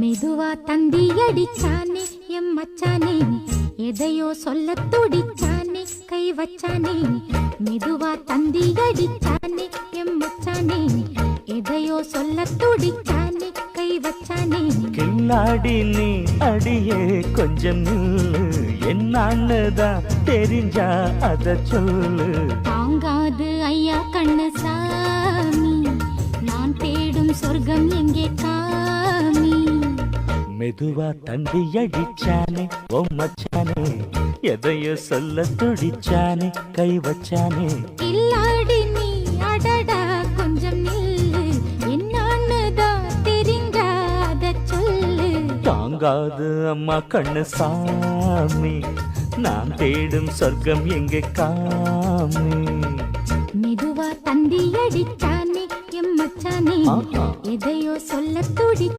மெதுவா தந்தி அடிச்சானே எம் மச்சானே, எதையோ சொல்ல துடிச்சானே கை வச்சானே. மெதுவா தந்தி அடிச்சானே எம் மச்சானே, எதையோ சொல்ல துடிச்சானே கை வச்சானே. கில்லாடி நீ அடியே கொஞ்சம் நில்லு, என்னன்னுதான் தெரிஞ்சா அத சொல்லு. தாங்காது ஐயா கண்ணு சாமி, நான் தேடும் சொர்க்கம் எங்கே காமி. மெதுவா தந்தி அடிச்சானே ஓ மச்சானே, எதையோ சொல்ல துடிச்சானே கை வச்சானே. இல்லாடி நீ அடடா கொஞ்சம் நில்லு, என்னன்னுதான் தெரிஞ்சாத சொல்லு. தாங்காது அம்மா கண்ணு சாமி, நான் தேடும் சொர்க்கம் எங்கே காமி. மெதுவா தந்தி அடிச்சானே எம் மச்சானே, எதையோ சொல்ல துடி